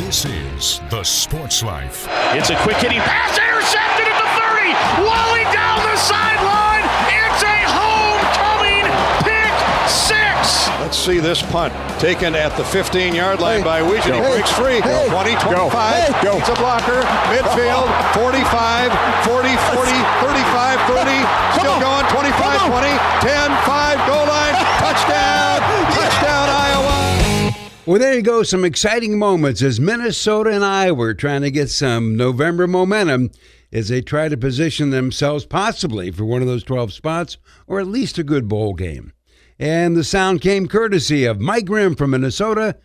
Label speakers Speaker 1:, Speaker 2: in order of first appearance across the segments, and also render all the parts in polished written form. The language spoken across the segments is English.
Speaker 1: This is The Sports Life.
Speaker 2: It's a quick hitting pass, intercepted at the 30, Wally down the sideline. It's a homecoming pick six.
Speaker 3: Let's see this punt taken at the 15-yard line by Weezy. He breaks free. 20, 25.
Speaker 4: Go.
Speaker 3: It's a blocker. Midfield. 45, 40, 40, 35, 30. Still going. 25, 20, 10, 5. Goal line. Touchdown. Touchdown, Iowa.
Speaker 5: Well, there you go. Some exciting moments as Minnesota and Iowa are trying to get some November momentum as they try to position themselves possibly for one of those 12 spots or at least a good bowl game. And the sound came courtesy of Mike Grimm from Minnesota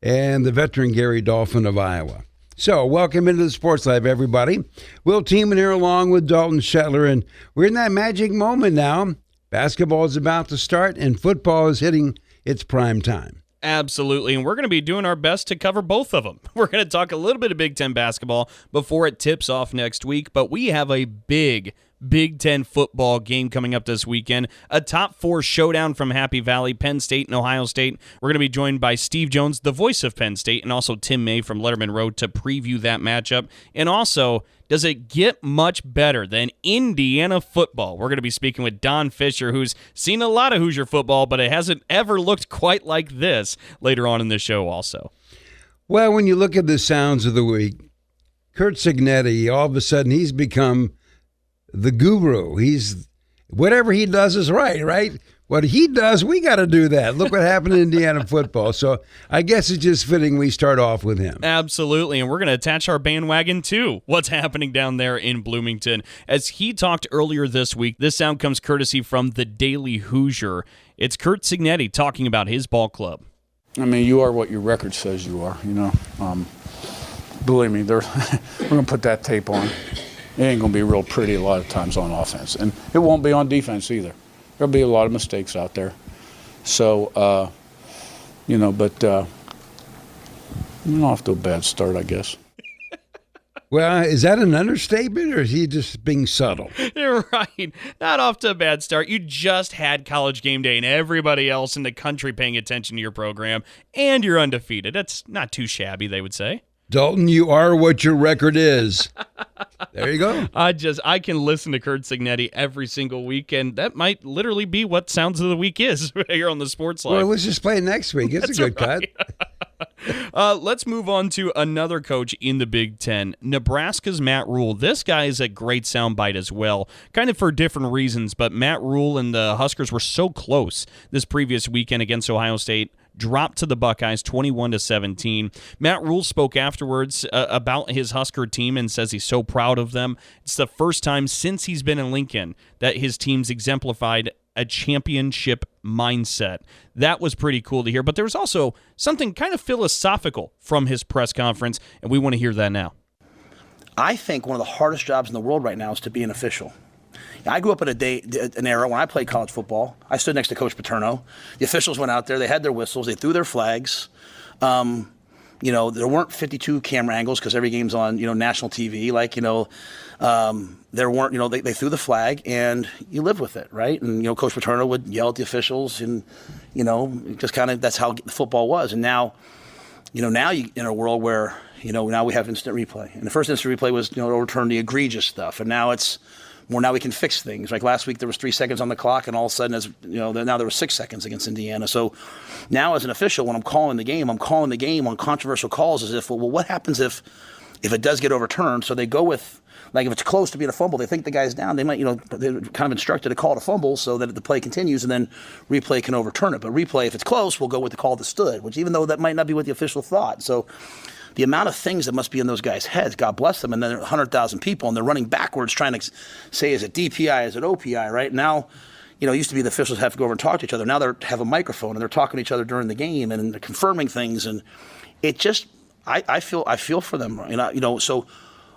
Speaker 5: and the veteran Gary Dolphin of Iowa. So, welcome into the Sports Live, everybody. Will Tiemann here along with Dalton Shetler, and we're in that magic moment now. Basketball is about to start, and football is hitting its prime time.
Speaker 6: Absolutely, and we're going to be doing our best to cover both of them. We're going to talk a little bit of Big Ten basketball before it tips off next week, but we have a big Big Ten football game coming up this weekend. A top four showdown from Happy Valley, Penn State and Ohio State. We're going to be joined by Steve Jones, the voice of Penn State, and also Tim May from Lettermen Road to preview that matchup. And also, does it get much better than Indiana football? We're going to be speaking with Don Fischer, who's seen a lot of Hoosier football, but it hasn't ever looked quite like this later on in the show also.
Speaker 5: Well, when you look at the sounds of the week, Curt Cignetti, all of a sudden he's become the guru. Whatever he does is right? What he does, we got to do that. Look what happened in Indiana football. So I guess it's just fitting we start off with him.
Speaker 6: Absolutely, and we're going to attach our bandwagon to what's happening down there in Bloomington. As he talked earlier this week, this sound comes courtesy from the Daily Hoosier. It's Curt Cignetti talking about his ball club.
Speaker 4: I mean, you are what your record says you are, you know. Believe me, we're going to put that tape on. It ain't going to be real pretty a lot of times on offense. And it won't be on defense either. There'll be a lot of mistakes out there. So, but I'm off to a bad start, I guess.
Speaker 5: Well, is that an understatement or is he just being subtle?
Speaker 6: You're right. Not off to a bad start. You just had College Game Day and everybody else in the country paying attention to your program, and you're undefeated. That's not too shabby, they would say.
Speaker 5: Dalton, you are what your record is. There you go.
Speaker 6: I can listen to Curt Cignetti every single week, and that might literally be what Sounds of the Week is here on the Sports Live.
Speaker 5: Well, let's just play next week. It's a good cut.
Speaker 6: Let's move on to another coach in the Big Ten, Nebraska's Matt Rule. This guy is a great soundbite as well, kind of for different reasons, but Matt Rule and the Huskers were so close this previous weekend against Ohio State. Dropped to the Buckeyes 21-17. Matt Rule spoke afterwards about his Husker team and says he's so proud of them. It's the first time since he's been in Lincoln that his team's exemplified a championship mindset. That was pretty cool to hear, but there was also something kind of philosophical from his press conference, and we want to hear that now.
Speaker 7: I think one of the hardest jobs in the world right now is to be an official. I grew up in an era when I played college football. I stood next to Coach Paterno. The officials went out there. They had their whistles. They threw their flags. There weren't 52 camera angles because every game's on, national TV. There weren't, they threw the flag and you live with it, right? And, Coach Paterno would yell at the officials and, just kind of that's how football was. And now, now you in a world where, now we have instant replay. And the first instant replay was, to overturn the egregious stuff. And now it's more now we can fix things. Like last week there was 3 seconds on the clock and all of a sudden, now there was 6 seconds against Indiana. So now as an official, when I'm calling the game on controversial calls as if, well, what happens if it does get overturned? So they go with, like if it's close to being a fumble, they think the guy's down, they might, they're kind of instructed to call it a fumble so that the play continues and then replay can overturn it. But replay, if it's close, we'll go with the call that stood, which even though that might not be what the official thought. So the amount of things that must be in those guys' heads, God bless them, and then there are 100,000 people, and they're running backwards trying to say, is it DPI, is it OPI, right? Now, it used to be the officials have to go over and talk to each other. Now they have a microphone, and they're talking to each other during the game, and they're confirming things, and it just, I feel for them, so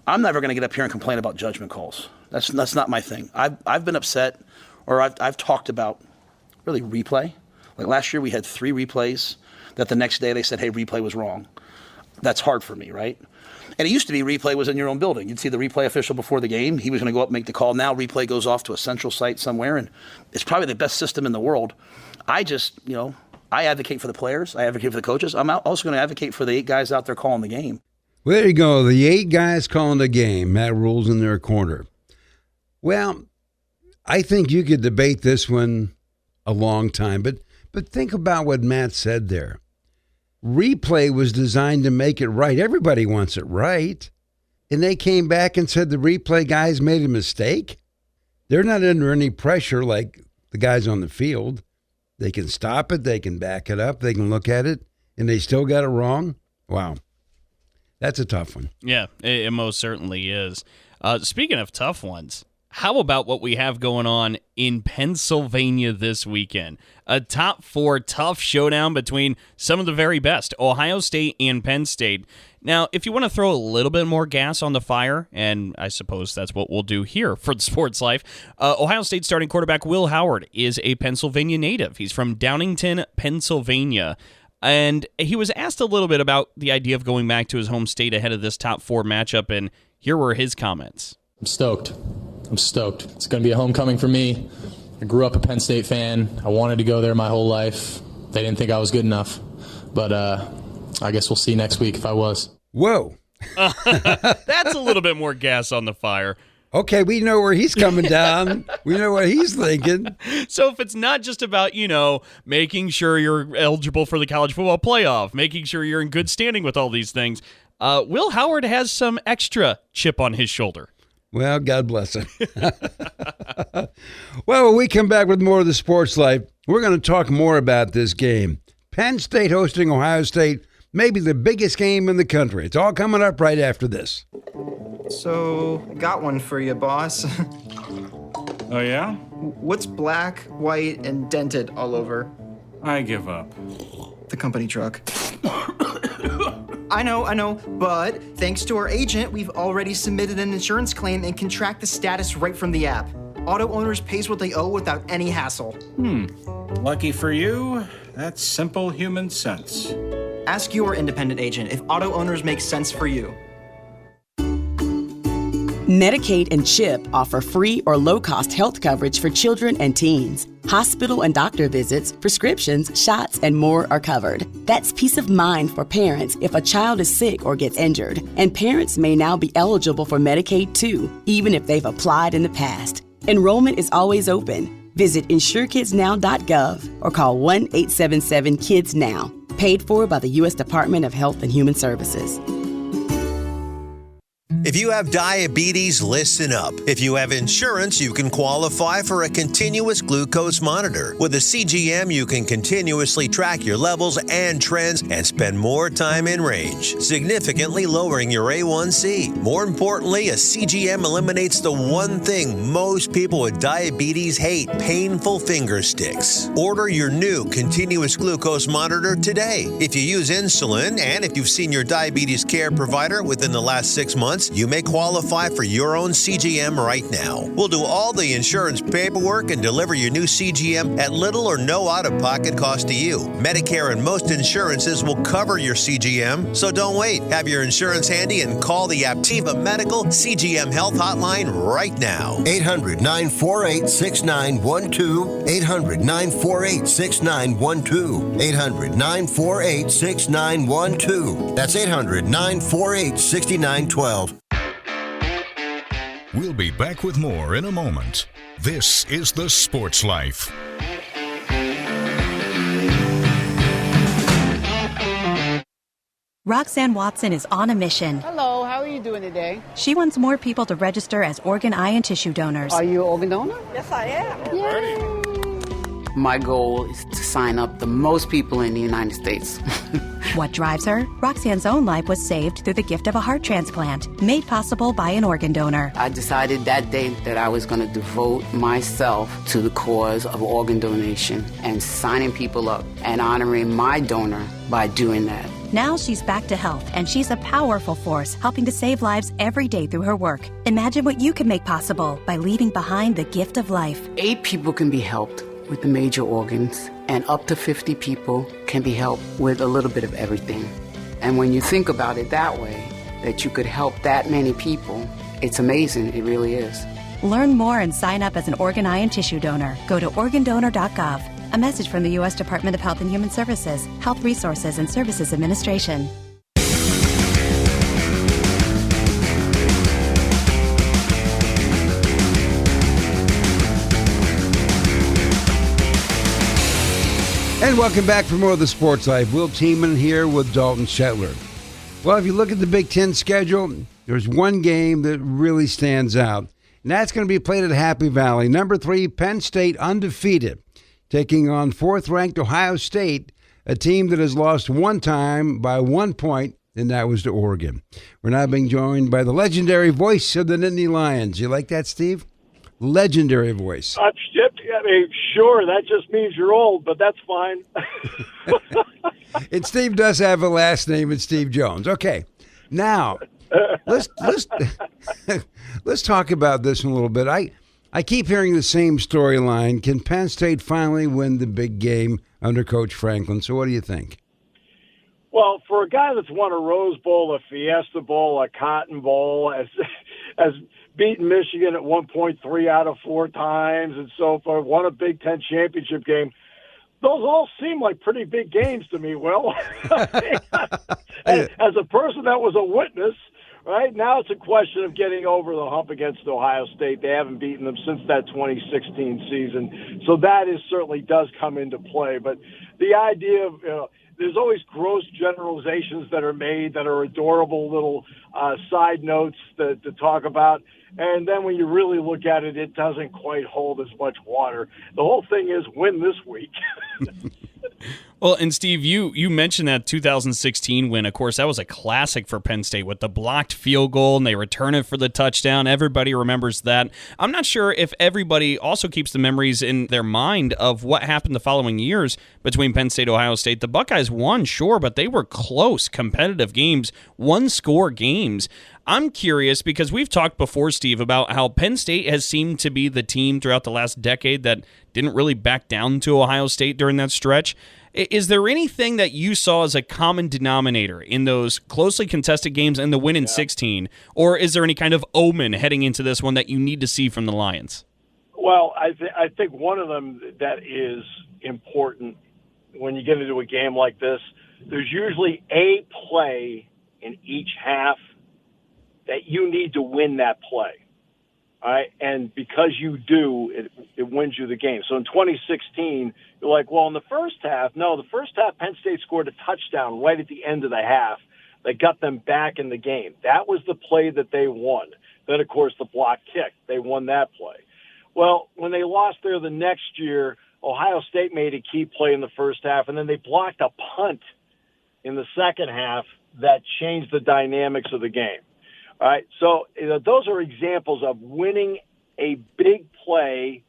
Speaker 7: I'm never going to get up here and complain about judgment calls. That's not my thing. I've been upset, or I've talked about, really, replay. Like last year we had 3 replays that the next day they said, hey, replay was wrong. That's hard for me, right? And it used to be replay was in your own building. You'd see the replay official before the game. He was going to go up and make the call. Now replay goes off to a central site somewhere, and it's probably the best system in the world. I just, I advocate for the players. I advocate for the coaches. I'm also going to advocate for the 8 guys out there calling the game.
Speaker 5: Well, there you go. The 8 guys calling the game. Matt Rule's in their corner. Well, I think you could debate this one a long time, but think about what Matt said there. Replay was designed to make it right. Everybody wants it right. And they came back and said the replay guys made a mistake. They're not under any pressure like the guys on the field. They can stop it. They can back it up. They can look at it, and they still got it wrong. Wow. That's a tough one.
Speaker 6: Yeah, it most certainly is. Speaking of tough ones, how about what we have going on in Pennsylvania this weekend? A top 4 tough showdown between some of the very best, Ohio State and Penn State. Now, if you want to throw a little bit more gas on the fire, and I suppose that's what we'll do here for the Sports Life, Ohio State starting quarterback Will Howard is a Pennsylvania native. He's from Downingtown, Pennsylvania. And he was asked a little bit about the idea of going back to his home state ahead of this top 4 matchup, and here were his comments.
Speaker 8: I'm stoked. It's going to be a homecoming for me. I grew up a Penn State fan. I wanted to go there my whole life. They didn't think I was good enough. But I guess we'll see next week if I was.
Speaker 5: Whoa.
Speaker 6: That's a little bit more gas on the fire.
Speaker 5: Okay, we know where he's coming down. We know what he's thinking.
Speaker 6: So if it's not just about, making sure you're eligible for the college football playoff, making sure you're in good standing with all these things, Will Howard has some extra chip on his shoulder.
Speaker 5: Well, God bless him. Well, when we come back with more of the Sports Life, we're going to talk more about this game. Penn State hosting Ohio State, maybe the biggest game in the country. It's all coming up right after this.
Speaker 9: So, got one for you, boss.
Speaker 10: Oh, yeah?
Speaker 9: What's black, white, and dented all over?
Speaker 10: I give up.
Speaker 9: The company truck. I know, but thanks to our agent, we've already submitted an insurance claim and can track the status right from the app. Auto owners pays what they owe without any hassle.
Speaker 10: Lucky for you, that's simple human sense.
Speaker 9: Ask your independent agent if auto owners make sense for you.
Speaker 11: Medicaid and CHIP offer free or low-cost health coverage for children and teens. Hospital and doctor visits, prescriptions, shots, and more are covered. That's peace of mind for parents if a child is sick or gets injured. And parents may now be eligible for Medicaid too, even if they've applied in the past. Enrollment is always open. Visit InsureKidsNow.gov or call 1-877-KIDS-NOW. Paid for by the U.S. Department of Health and Human Services.
Speaker 12: If you have diabetes, listen up. If you have insurance, you can qualify for a continuous glucose monitor. With a CGM, you can continuously track your levels and trends and spend more time in range, significantly lowering your A1C. More importantly, a CGM eliminates the one thing most people with diabetes hate: painful finger sticks. Order your new continuous glucose monitor today. If you use insulin and if you've seen your diabetes care provider within the last 6 months, you may qualify for your own CGM right now. We'll do all the insurance paperwork and deliver your new CGM at little or no out-of-pocket cost to you. Medicare and most insurances will cover your CGM, so don't wait. Have your insurance handy and call the Aptiva Medical CGM Health Hotline right now.
Speaker 13: 800-948-6912. 800-948-6912. 800-948-6912. That's 800-948-6912.
Speaker 1: We'll be back with more in a moment. This is The Sports Life.
Speaker 14: Roxanne Watson is on a mission.
Speaker 15: Hello, how are you doing today?
Speaker 14: She wants more people to register as organ, eye, and tissue donors.
Speaker 15: Are you an organ donor? Yes, I am. Yay.
Speaker 16: My goal is to sign up the most people in the United States.
Speaker 14: What drives her? Roxanne's own life was saved through the gift of a heart transplant, made possible by an organ donor.
Speaker 16: I decided that day that I was going to devote myself to the cause of organ donation and signing people up and honoring my donor by doing that.
Speaker 14: Now she's back to health, and she's a powerful force helping to save lives every day through her work. Imagine what you can make possible by leaving behind the gift of life.
Speaker 16: 8 people can be helped with the major organs, and up to 50 people can be helped with a little bit of everything. And when you think about it that way, that you could help that many people, it's amazing. It really is.
Speaker 14: Learn more and sign up as an organ, eye, and tissue donor. Go to organdonor.gov. A message from the U.S. Department of Health and Human Services, Health Resources and Services Administration.
Speaker 5: And welcome back for more of the Sports Life. Will Tiemann here with Dalton Shetler. Well, if you look at the Big Ten schedule, there's one game that really stands out, and that's going to be played at Happy Valley. Number 3, Penn State, undefeated, taking on 4th-ranked Ohio State, a team that has lost one time by 1 point, and that was to Oregon. We're now being joined by the legendary voice of the Nittany Lions. You like that, Steve? Legendary voice.
Speaker 17: I mean, sure, that just means you're old, but that's fine.
Speaker 5: And Steve does have a last name. It's Steve Jones. Okay, now let's talk about this in a little bit. I keep hearing the same storyline. Can Penn State finally win the big game under Coach Franklin? So what do you think?
Speaker 17: Well, for a guy that's won a Rose Bowl, a Fiesta Bowl, a Cotton Bowl, has beaten Michigan at 1.3 out of 4 times and so forth, won a Big Ten championship game, those all seem like pretty big games to me, Will. As a person that was a witness, right, now it's a question of getting over the hump against Ohio State. They haven't beaten them since that 2016 season. So that certainly does come into play. But the idea of, there's always gross generalizations that are made that are adorable little side notes to talk about. And then when you really look at it, it doesn't quite hold as much water. The whole thing is win this week.
Speaker 6: Well, and Steve, you mentioned that 2016 win. Of course, that was a classic for Penn State with the blocked field goal, and they return it for the touchdown. Everybody remembers that. I'm not sure if everybody also keeps the memories in their mind of what happened the following years between Penn State and Ohio State. The Buckeyes won, sure, but they were close, competitive games, one-score games. I'm curious because we've talked before, Steve, about how Penn State has seemed to be the team throughout the last decade that didn't really back down to Ohio State during that stretch. Is there anything that you saw as a common denominator in those closely contested games and the win in 16, or is there any kind of omen heading into this one that you need to see from the Lions?
Speaker 17: Well, I think one of them that is important when you get into a game like this, there's usually a play in each half that you need to win that play. All right, and because you do, it wins you the game. So in 2016, you're like, well, in the first half, Penn State scored a touchdown right at the end of the half that got them back in the game. That was the play that they won. Then, of course, the block kick, they won that play. Well, when they lost there the next year, Ohio State made a key play in the first half, and then they blocked a punt in the second half that changed the dynamics of the game. All right, so those are examples of winning a big play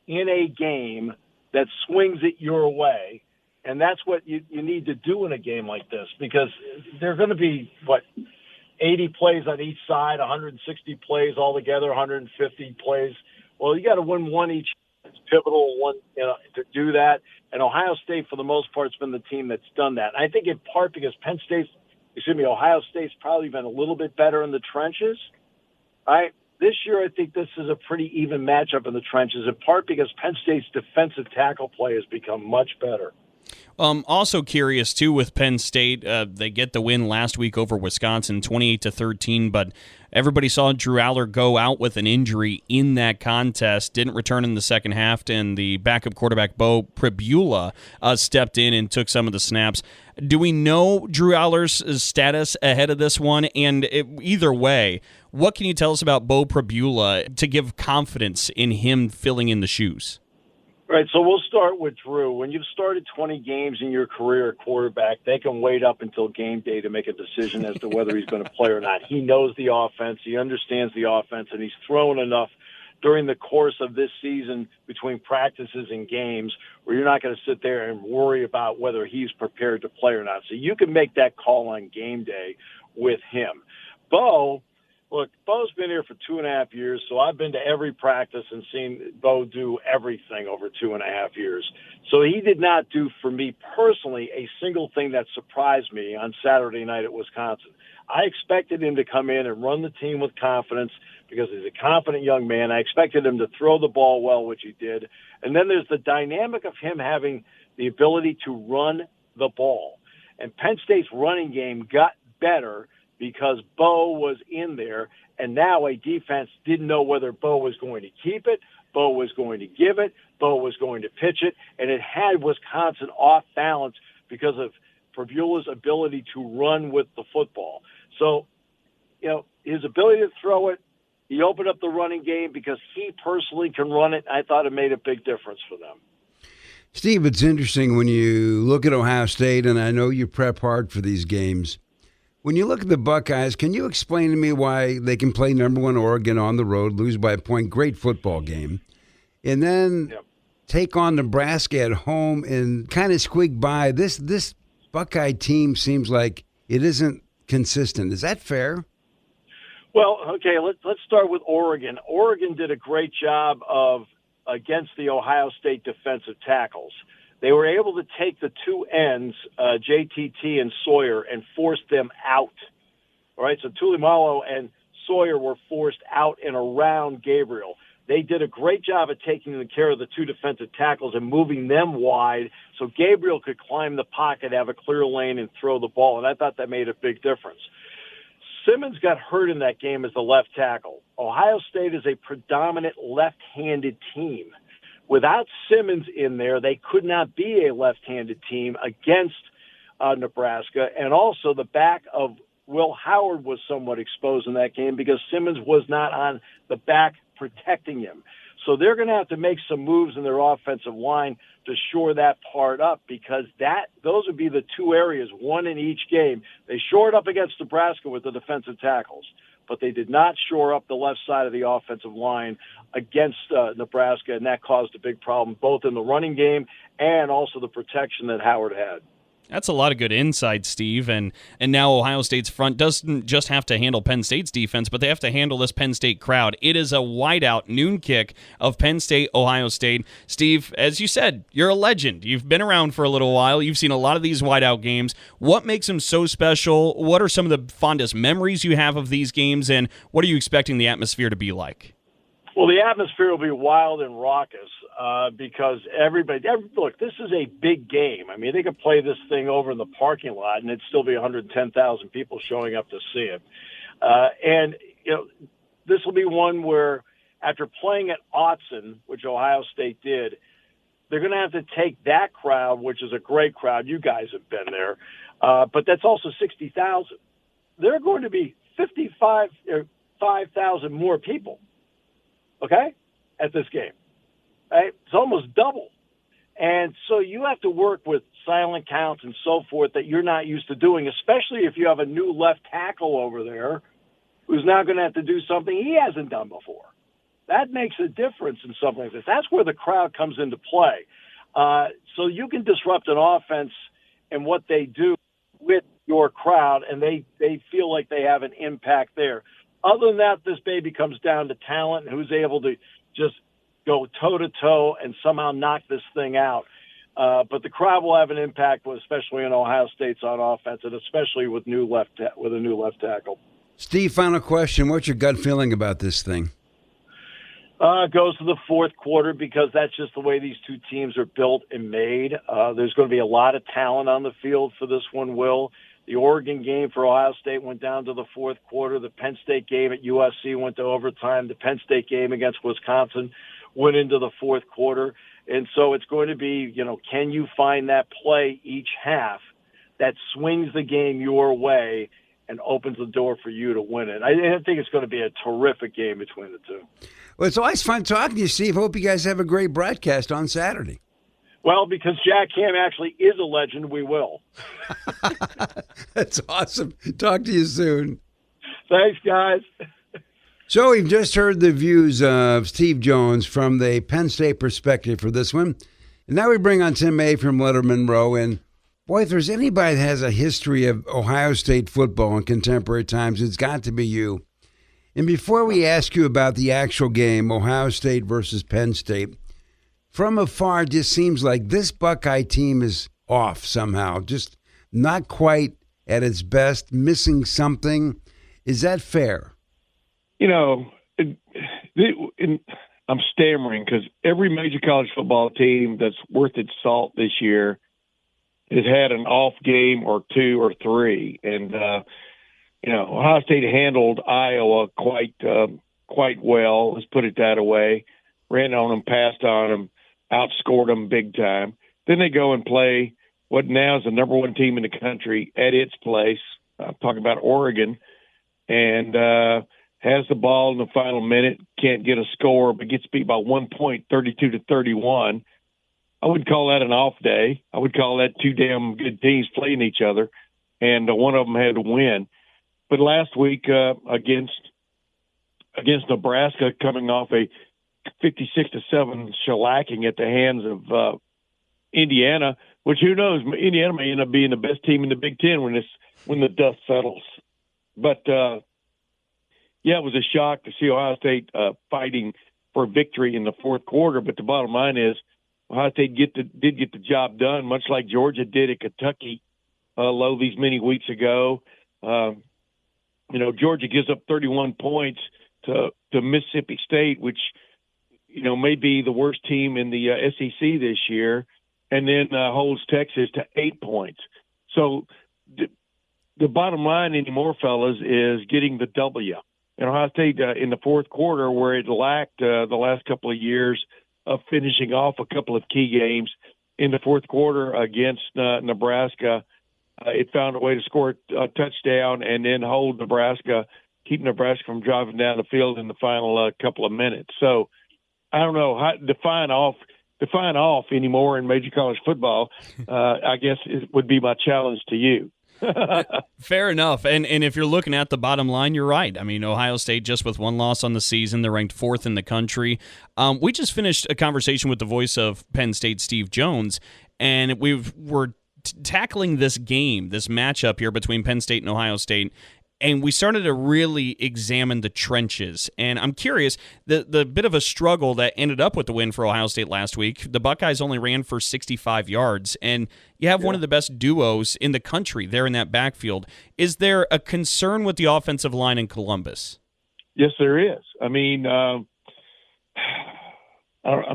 Speaker 17: in a game that swings it your way, and that's what you need to do in a game like this because there are going to be, 80 plays on each side, 160 plays altogether, 150 plays. Well, you got to win one each. It's pivotal one to do that, and Ohio State, for the most part, has been the team that's done that. And I think in part because Ohio State's probably been a little bit better in the trenches. All right. This year, I think this is a pretty even matchup in the trenches, in part because Penn State's defensive tackle play has become much better.
Speaker 6: Also curious, too, with Penn State. They get the win last week over Wisconsin, 28-13, but everybody saw Drew Aller go out with an injury in that contest, didn't return in the second half, and the backup quarterback, Bo Pribula, stepped in and took some of the snaps. Do we know Drew Aller's status ahead of this one? And either way, what can you tell us about Bo Pribula to give confidence in him filling in the shoes?
Speaker 17: Right, so we'll start with Drew. When you've started 20 games in your career at quarterback, they can wait up until game day to make a decision as to whether he's going to play or not. He knows the offense, he understands the offense, and he's thrown enough during the course of this season between practices and games where you're not going to sit there and worry about whether he's prepared to play or not. So you can make that call on game day with him. Look, Bo's been here for 2.5 years, so I've been to every practice and seen Bo do everything over 2.5 years. So he did not do, for me personally, a single thing that surprised me on Saturday night at Wisconsin. I expected him to come in and run the team with confidence because he's a confident young man. I expected him to throw the ball well, which he did. And then there's the dynamic of him having the ability to run the ball. And Penn State's running game got better because Bo was in there, and now a defense didn't know whether Bo was going to keep it Bo was going to give it. Bo was going to pitch it. And it had Wisconsin off balance because of Pribula's ability to run with the football. So, his ability to throw it, he opened up the running game because he personally can run it. I thought it made a big difference for them.
Speaker 5: Steve, it's interesting when you look at Ohio State, and I know you prep hard for these games. When you look at the Buckeyes, can you explain to me why they can play number 1 Oregon on the road, lose by a point, great football game, and then take on Nebraska at home and kind of squeak by? This Buckeye team seems like it isn't consistent. Is that fair?
Speaker 17: Well, okay, let's start with Oregon. Oregon did a great job against the Ohio State defensive tackles. They were able to take the two ends, JTT and Sawyer, and force them out. All right, so Tulimalo and Sawyer were forced out and around Gabriel. They did a great job of taking care of the two defensive tackles and moving them wide so Gabriel could climb the pocket, have a clear lane, and throw the ball, and I thought that made a big difference. Simmons got hurt in that game as the left tackle. Ohio State is a predominant left-handed team. Without Simmons in there, they could not be a left-handed team against Nebraska. And also the back of Will Howard was somewhat exposed in that game because Simmons was not on the back protecting him. So they're going to have to make some moves in their offensive line to shore that part up because those would be the two areas, one in each game. They shored up against Nebraska with the defensive tackles, but they did not shore up the left side of the offensive line against Nebraska, and that caused a big problem both in the running game and also the protection that Howard had.
Speaker 6: That's a lot of good insight, Steve. And now Ohio State's front doesn't just have to handle Penn State's defense, but they have to handle this Penn State crowd. It is a whiteout noon kick of Penn State, Ohio State. Steve, as you said, you're a legend. You've been around for a little while. You've seen a lot of these whiteout games. What makes them so special? What are some of the fondest memories you have of these games, and what are you expecting the atmosphere to be like?
Speaker 17: Well, the atmosphere will be wild and raucous because look, this is a big game. I mean, they could play this thing over in the parking lot and it'd still be 110,000 people showing up to see it. And this will be one where after playing at Autzen, which Ohio State did, they're going to have to take that crowd, which is a great crowd. You guys have been there. But that's also 60,000. There are going to be 5,000 more people. Okay, at this game, right? It's almost double. And so you have to work with silent counts and so forth that you're not used to doing, especially if you have a new left tackle over there who's now going to have to do something he hasn't done before. That makes a difference in something like this. That's where the crowd comes into play. So you can disrupt an offense and what they do with your crowd, and they feel like they have an impact there. Other than that, this baby comes down to talent and who's able to just go toe-to-toe and somehow knock this thing out. But the crowd will have an impact, especially in Ohio State's on offense, and especially with a new left tackle.
Speaker 5: Steve, final question. What's your gut feeling about this thing?
Speaker 17: It goes to the fourth quarter because that's just the way these two teams are built and made. There's going to be a lot of talent on the field for this one, Will. The Oregon game for Ohio State went down to the fourth quarter. The Penn State game at USC went to overtime. The Penn State game against Wisconsin went into the fourth quarter. And so it's going to be, can you find that play each half that swings the game your way and opens the door for you to win it? I think it's going to be a terrific game between the two.
Speaker 5: Well, it's always fun talking to you, Steve. Hope you guys have a great broadcast on Saturday.
Speaker 17: Well, because Jack Ham actually is a legend, we will.
Speaker 5: That's awesome. Talk to you soon.
Speaker 17: Thanks, guys.
Speaker 5: So we've just heard the views of Steve Jones from the Penn State perspective for this one. And now we bring on Tim May from Lettermen Row. And, boy, if there's anybody that has a history of Ohio State football in contemporary times, it's got to be you. And before we ask you about the actual game, Ohio State versus Penn State, from afar, it just seems like this Buckeye team is off somehow, just not quite at its best, missing something. Is that fair?
Speaker 18: I'm stammering because every major college football team that's worth its salt this year has had an off game or two or three. And, Ohio State handled Iowa quite well, let's put it that way. ran on them, passed on them, outscored them big time. Then they go and play what now is the number one team in the country at its place. I'm talking about Oregon, and has the ball in the final minute, can't get a score, but gets beat by 1 point, 32-31. I wouldn't call that an off day. I would call that two damn good teams playing each other, and one of them had to win. But last week against Nebraska, coming off a 56-7 shellacking at the hands of Indiana, which who knows, Indiana may end up being the best team in the Big Ten when the dust settles. But yeah, it was a shock to see Ohio State fighting for victory in the fourth quarter. But the bottom line is Ohio State did get the job done, much like Georgia did at Kentucky these many weeks ago. Georgia gives up 31 points to Mississippi State, which may be the worst team in the SEC this year, and then holds Texas to 8 points. So the bottom line anymore, fellas, is getting the W. And Ohio State in the fourth quarter, where it lacked the last couple of years of finishing off a couple of key games, in the fourth quarter against Nebraska, it found a way to score a touchdown and then hold Nebraska, keep Nebraska from driving down the field in the final couple of minutes. So I don't know how to define off anymore in major college football. I guess it would be my challenge to you.
Speaker 6: Fair enough. And if you're looking at the bottom line, you're right. I mean, Ohio State just with one loss on the season, they're ranked 4th in the country. We just finished a conversation with the voice of Penn State, Steve Jones, and we're tackling this game, this matchup here between Penn State and Ohio State. And we started to really examine the trenches. And I'm curious, the bit of a struggle that ended up with the win for Ohio State last week, the Buckeyes only ran for 65 yards. And you have one of the best duos in the country there in that backfield. Is there a concern with the offensive line in Columbus?
Speaker 18: Yes, there is. I mean, I'm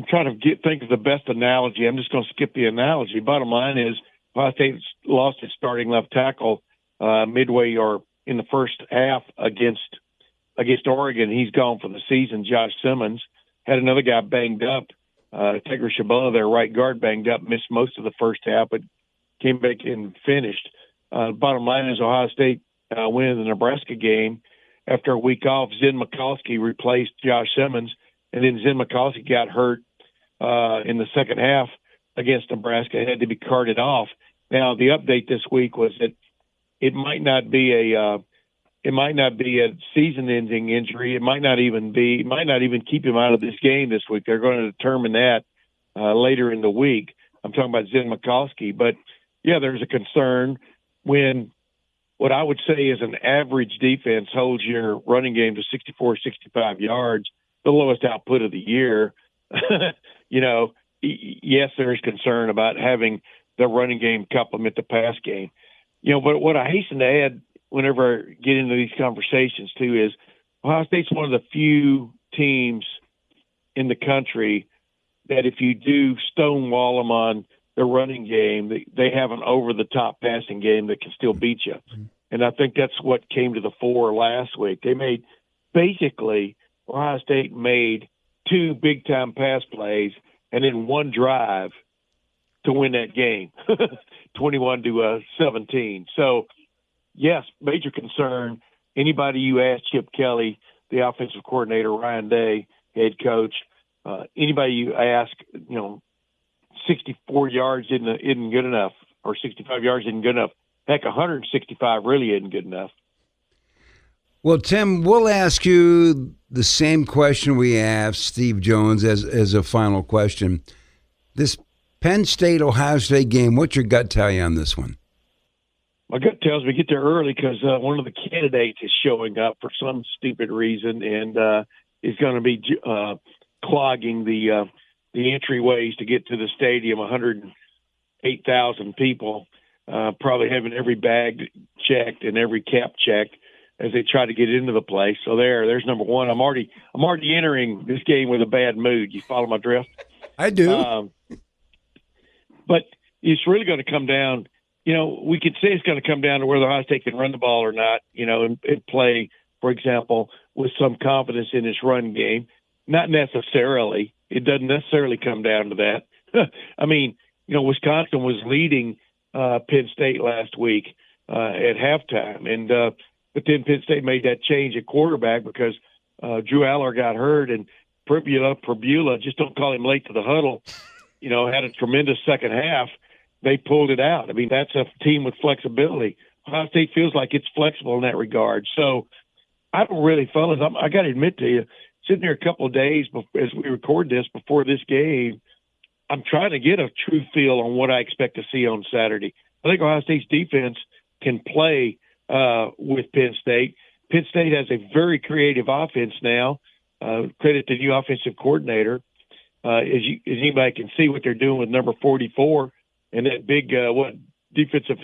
Speaker 18: trying to think of the best analogy. I'm just going to skip the analogy. Bottom line is Ohio State lost its starting left tackle midway or in the first half against Oregon. He's gone for the season. Josh Simmons had another guy banged up. Tigger Shabana, their right guard, banged up, missed most of the first half, but came back and finished. Bottom line is Ohio State winning the Nebraska game. After a week off, Zen McCoskey replaced Josh Simmons, and then Zen McCoskey got hurt in the second half against Nebraska. It had to be carted off. Now, the update this week was that it might not be a season-ending injury. It might not even keep him out of this game this week. They're going to determine that later in the week. I'm talking about Zen McCoskey. But yeah, there's a concern when what I would say is an average defense holds your running game to 64, 65 yards, the lowest output of the year. Yes, there is concern about having the running game complement the pass game. But what I hasten to add whenever I get into these conversations, too, is Ohio State's one of the few teams in the country that if you do stonewall them on the running game, they have an over-the-top passing game that can still beat you. And I think that's what came to the fore last week. Ohio State made 2 big-time pass plays and then one drive to win that game, 21-17. So, yes, major concern. Anybody you ask, Chip Kelly, the offensive coordinator, Ryan Day, head coach, anybody you ask, 64 yards isn't good enough, or 65 yards isn't good enough. Heck, 165 really isn't good enough.
Speaker 5: Well, Tim, we'll ask you the same question we asked Steve Jones as a final question. This Penn State-Ohio State game, what's your gut tell you on this one?
Speaker 18: My gut tells me get there early because one of the candidates is showing up for some stupid reason and is going to be clogging the entryways to get to the stadium, 108,000 people, probably having every bag checked and every cap checked as they try to get into the place. So there's number one. I'm already entering this game with a bad mood. You follow my drift?
Speaker 5: I do.
Speaker 18: But it's really going to come down, we could say it's going to come down to whether Ohio State can run the ball or not, and play, for example, with some confidence in its run game. Not necessarily. it doesn't necessarily come down to that. I mean, Wisconsin was leading Penn State last week at halftime, but then Penn State made that change at quarterback because Drew Aller got hurt, and Pribula, just don't call him late to the huddle, had a tremendous second half. They pulled it out. I mean, that's a team with flexibility. Ohio State feels like it's flexible in that regard. So I don't really, fellas, I got to admit to you, sitting here a couple of days as we record this before this game, I'm trying to get a true feel on what I expect to see on Saturday. I think Ohio State's defense can play with Penn State. Penn State has a very creative offense now. Credit to the new offensive coordinator. As anybody can see what they're doing with number 44 and that big offensive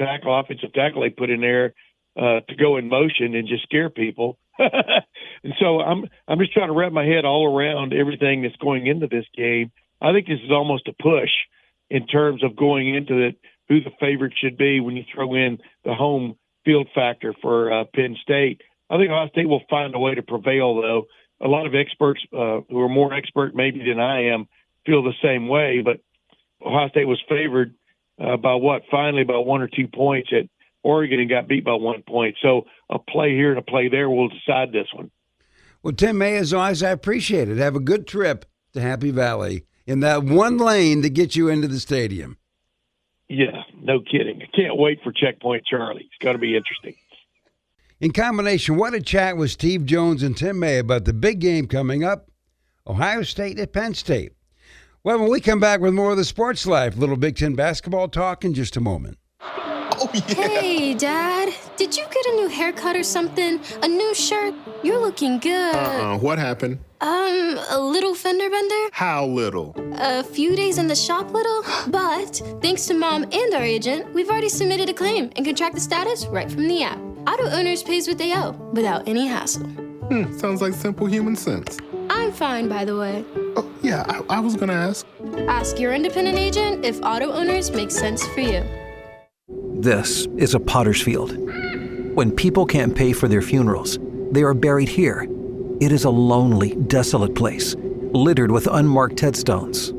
Speaker 18: tackle they put in there to go in motion and just scare people. And so I'm just trying to wrap my head all around everything that's going into this game. I think this is almost a push in terms of going into it, who the favorite should be when you throw in the home field factor for Penn State. I think Ohio State will find a way to prevail, though. A lot of experts who are more expert maybe than I am feel the same way, but Ohio State was favored finally by 1 or 2 points at Oregon and got beat by 1 point. So a play here and a play there will decide this one.
Speaker 5: Well, Tim May, as always, I appreciate it. Have a good trip to Happy Valley in that one lane to get you into the stadium.
Speaker 18: Yeah, no kidding. I can't wait for Checkpoint Charlie. It's going to be interesting.
Speaker 5: In combination, what a chat with Steve Jones and Tim May about the big game coming up, Ohio State at Penn State. Well, when we come back with more of the Sports Life, little Big Ten basketball talk in just a moment.
Speaker 19: Oh, yeah. Hey, Dad. Did you get a new haircut or something? A new shirt? You're looking good.
Speaker 20: What happened?
Speaker 19: A little fender bender?
Speaker 20: How little?
Speaker 19: A few days in the shop little. But thanks to Mom and our agent, we've already submitted a claim and can track the status right from the app. Auto owners pays what they owe without any hassle.
Speaker 20: Sounds like simple human sense.
Speaker 19: I'm fine, by the way.
Speaker 20: Oh, yeah, I was going to ask.
Speaker 19: Ask your independent agent if auto owners make sense for you.
Speaker 21: This is a potter's field. When people can't pay for their funerals, they are buried here. It is a lonely, desolate place, littered with unmarked headstones.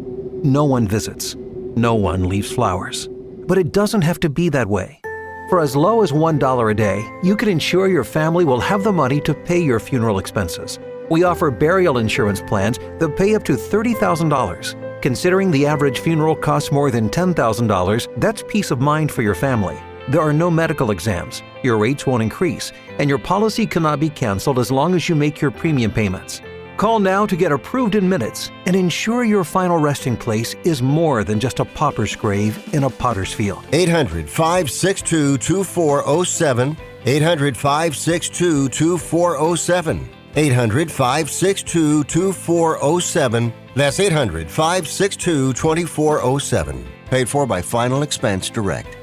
Speaker 21: No one visits. No one leaves flowers. But it doesn't have to be that way. For as low as $1 a day, you can ensure your family will have the money to pay your funeral expenses. We offer burial insurance plans that pay up to $30,000. Considering the average funeral costs more than $10,000, that's peace of mind for your family. There are no medical exams, your rates won't increase, and your policy cannot be canceled as long as you make your premium payments. Call now to get approved in minutes and ensure your final resting place is more than just a pauper's grave in a potter's field.
Speaker 13: 800-562-2407. 800-562-2407. 800-562-2407. That's 800-562-2407. Paid for by Final Expense Direct.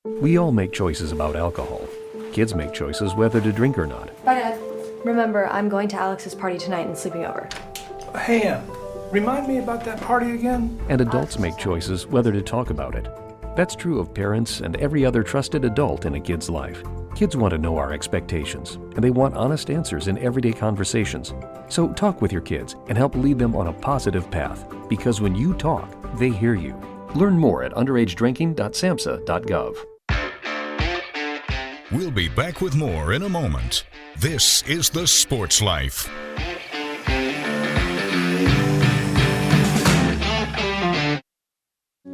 Speaker 22: We all make choices about alcohol. Kids make choices whether to drink or not.
Speaker 23: Bye, Dad. Remember, I'm going to Alex's party tonight and sleeping over.
Speaker 24: Hey, remind me about that party again?
Speaker 22: And adults make choices whether to talk about it. That's true of parents and every other trusted adult in a kid's life. Kids want to know our expectations, and they want honest answers in everyday conversations. So talk with your kids and help lead them on a positive path, because when you talk, they hear you. Learn more at underagedrinking.samhsa.gov.
Speaker 1: We'll be back with more in a moment. This is The Sports Life.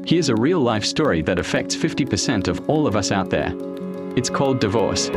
Speaker 25: Here's a real-life story that affects 50% of all of us out there. It's called divorce.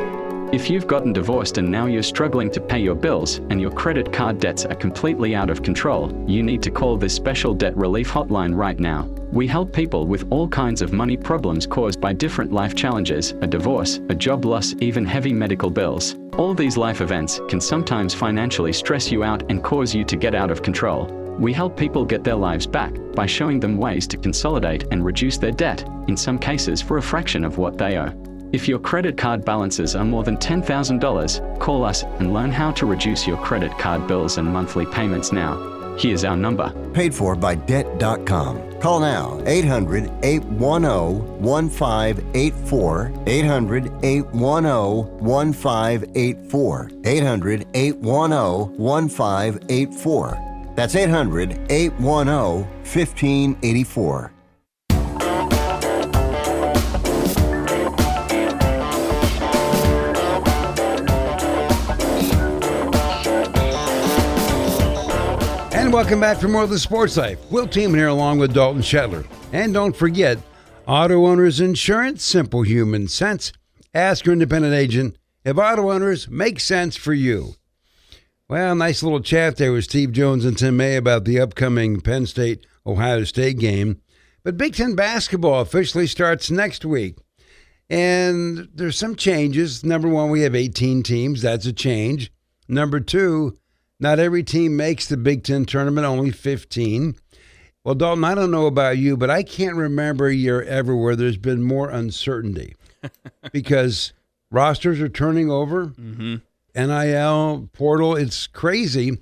Speaker 25: If you've gotten divorced and now you're struggling to pay your bills and your credit card debts are completely out of control, you need to call this special debt relief hotline right now. We help people with all kinds of money problems caused by different life challenges, a divorce, a job loss, even heavy medical bills. All these life events can sometimes financially stress you out and cause you to get out of control. We help people get their lives back by showing them ways to consolidate and reduce their debt, in some cases for a fraction of what they owe. If your credit card balances are more than $10,000, call us and learn how to reduce your credit card bills and monthly payments now. Here's our number.
Speaker 13: Paid for by Debt.com. Call now, 800-810-1584, 800-810-1584, 800-810-1584. That's 800-810-1584.
Speaker 5: And welcome back for more of the Sports Life. Will Teeman here along with Dalton Shetler. And don't forget, auto owners insurance, simple human sense. Ask your independent agent if auto owners make sense for you. Well, nice little chat there with Steve Jones and Tim May about the upcoming Penn State-Ohio State game. But Big Ten basketball officially starts next week. And there's some changes. Number one, we have 18 teams. That's a change. Number two, not every team makes the Big Ten tournament, only 15. Well, Dalton, I don't know about you, but I can't remember a year ever where there's been more uncertainty because rosters are turning over, NIL, portal, it's crazy.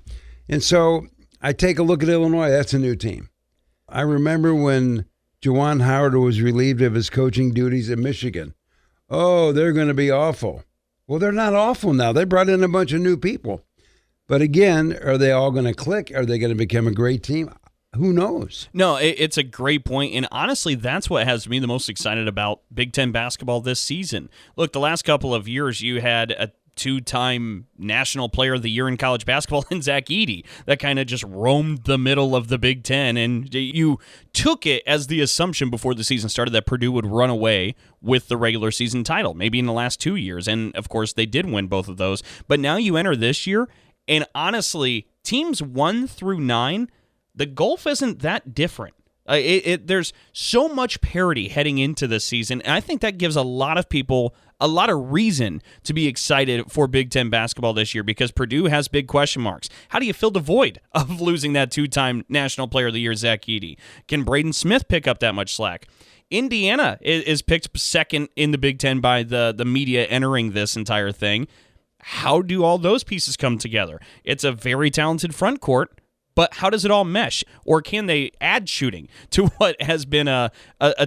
Speaker 5: And so I take a look at Illinois, that's a new team. I remember when Juwan Howard was relieved of his coaching duties at Michigan. Oh, they're going to be awful. Well, they're not awful now. They brought in a bunch of new people. But again, are they all going to click? Are they going to become a great team? Who knows?
Speaker 6: No, it's a great point, and honestly, that's what has me the most excited about Big Ten basketball this season. Look, the last couple of years, you had a two-time National Player of the Year in college basketball in Zach Edey that kind of just roamed the middle of the Big Ten, and you took it as the assumption before the season started that Purdue would run away with the regular season title, maybe in the last 2 years, and of course, they did win both of those. But now you enter this year, and honestly, teams 1 through 9, the gulf isn't that different. There's so much parity heading into this season, and I think that gives a lot of people a lot of reason to be excited for Big Ten basketball this year because Purdue has big question marks. How do you fill the void of losing that two-time National Player of the Year, Zach Edey? Can Braden Smith pick up that much slack? Indiana is picked second in the Big Ten by the media entering this entire thing. How do all those pieces come together? It's a very talented front court, but how does it all mesh? Or can they add shooting to what has been a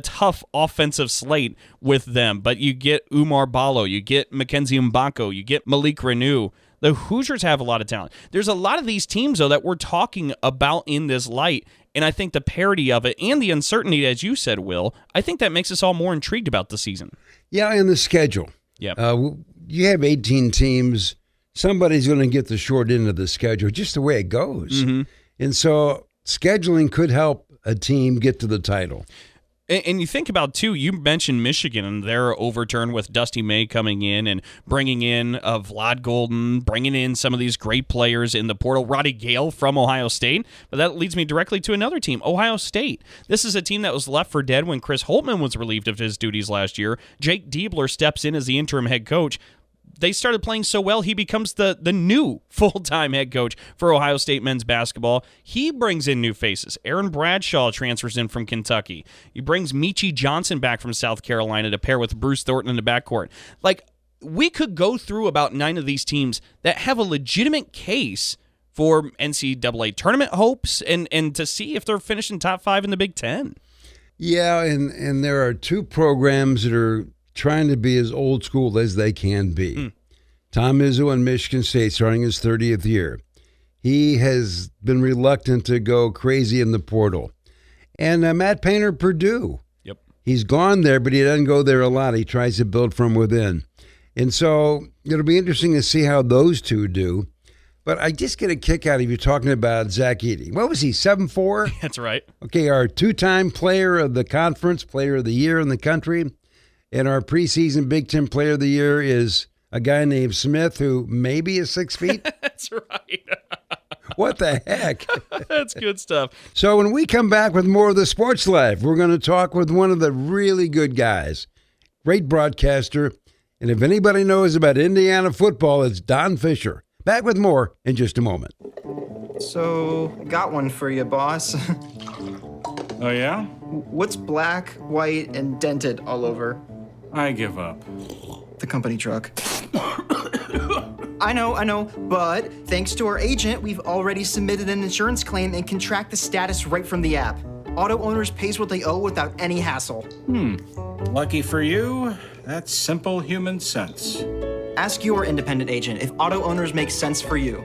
Speaker 6: tough offensive slate with them? But you get Umar Ballo, you get Mackenzie Mbako, you get Malik Renew. The Hoosiers have a lot of talent. There's a lot of these teams, though, that we're talking about in this light, and I think the parity of it and the uncertainty, as you said, Will, I think that makes us all more intrigued about the season.
Speaker 5: Yeah, and the schedule.
Speaker 6: Yeah.
Speaker 5: You have 18 teams. Somebody's going to get the short end of the schedule, just the way it goes. And so scheduling could help a team get to the title.
Speaker 6: And you think about, too, you mentioned Michigan and their overturn with Dusty May coming in and bringing in Vlad Golden, bringing in some of these great players in the portal, Roddy Gale from Ohio State. But that leads me directly to another team, Ohio State. This is a team that was left for dead when Chris Holtmann was relieved of his duties last year. Jake Diebler steps in as the interim head coach. They started playing so well, he becomes the new full-time head coach for Ohio State men's basketball. He brings in new faces. Aaron Bradshaw transfers in from Kentucky. He brings Michie Johnson back from South Carolina to pair with Bruce Thornton in the backcourt. Like, we could go through about 9 of these teams that have a legitimate case for NCAA tournament hopes and to see if they're finishing top 5 in the Big Ten.
Speaker 5: Yeah, and there are 2 programs that are trying to be as old school as they can be. Tom Izzo in Michigan State starting his 30th year. He has been reluctant to go crazy in the portal. And Matt Painter, Purdue.
Speaker 6: Yep.
Speaker 5: He's gone there, but he doesn't go there a lot. He tries to build from within. And so it'll be interesting to see how those 2 do. But I just get a kick out of you talking about Zach Edey. What was he, 7'4"?
Speaker 6: That's right.
Speaker 5: Okay, our 2-time player of the conference, player of the year in the country. And our preseason Big Ten Player of the Year is a guy named Smith who maybe is 6 feet.
Speaker 6: That's right.
Speaker 5: What the heck?
Speaker 6: That's good stuff.
Speaker 5: So when we come back with more of the Sports Life, we're going to talk with one of the really good guys, great broadcaster. And if anybody knows about Indiana football, it's Don Fischer. Back with more in just a moment.
Speaker 9: So, got one for you, boss.
Speaker 10: Oh, yeah?
Speaker 9: What's black, white, and dented all over?
Speaker 10: I give up.
Speaker 9: The company truck. I know, but thanks to our agent, we've already submitted an insurance claim and can track the status right from the app. Auto owners pays what they owe without any hassle.
Speaker 10: Lucky for you, that's simple human sense.
Speaker 9: Ask your independent agent if auto owners make sense for you.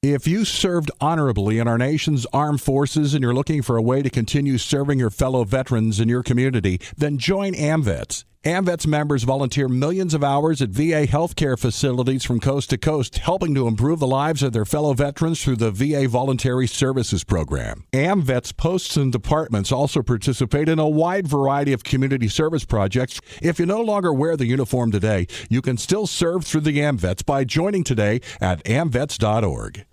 Speaker 2: If you served honorably in our nation's armed forces and you're looking for a way to continue serving your fellow veterans in your community, then join AMVETS. AMVETS members volunteer millions of hours at VA healthcare facilities from coast to coast, helping to improve the lives of their fellow veterans through the VA Voluntary Services Program. AMVETS posts and departments also participate in a wide variety of community service projects. If you no longer wear the uniform today, you can still serve through the AMVETS by joining today at amvets.org.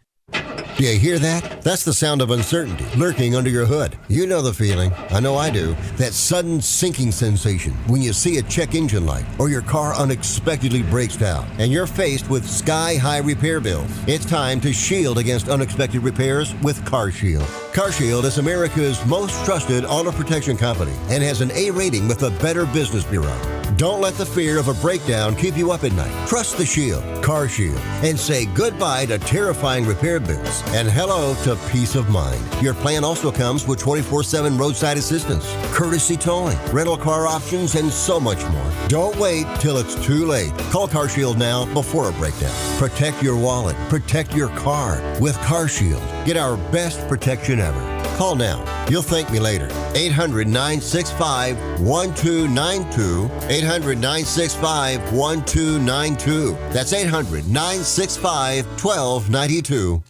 Speaker 13: Do you hear that? That's the sound of uncertainty lurking under your hood. You know the feeling. I know I do. That sudden sinking sensation when you see a check engine light or your car unexpectedly breaks down and you're faced with sky-high repair bills. It's time to shield against unexpected repairs with CarShield. CarShield is America's most trusted auto protection company and has an A rating with the Better Business Bureau. Don't let the fear of a breakdown keep you up at night. Trust the Shield, CarShield, and say goodbye to terrifying repair bills and hello to peace of mind. Your plan also comes with 24/7 roadside assistance, courtesy towing, rental car options, and so much more. Don't wait till it's too late. Call CarShield now before a breakdown. Protect your wallet. Protect your car with CarShield. Get our best protection ever. Call now. You'll thank me later. 800-965-1292. 800-965-1292. That's 800-965-1292.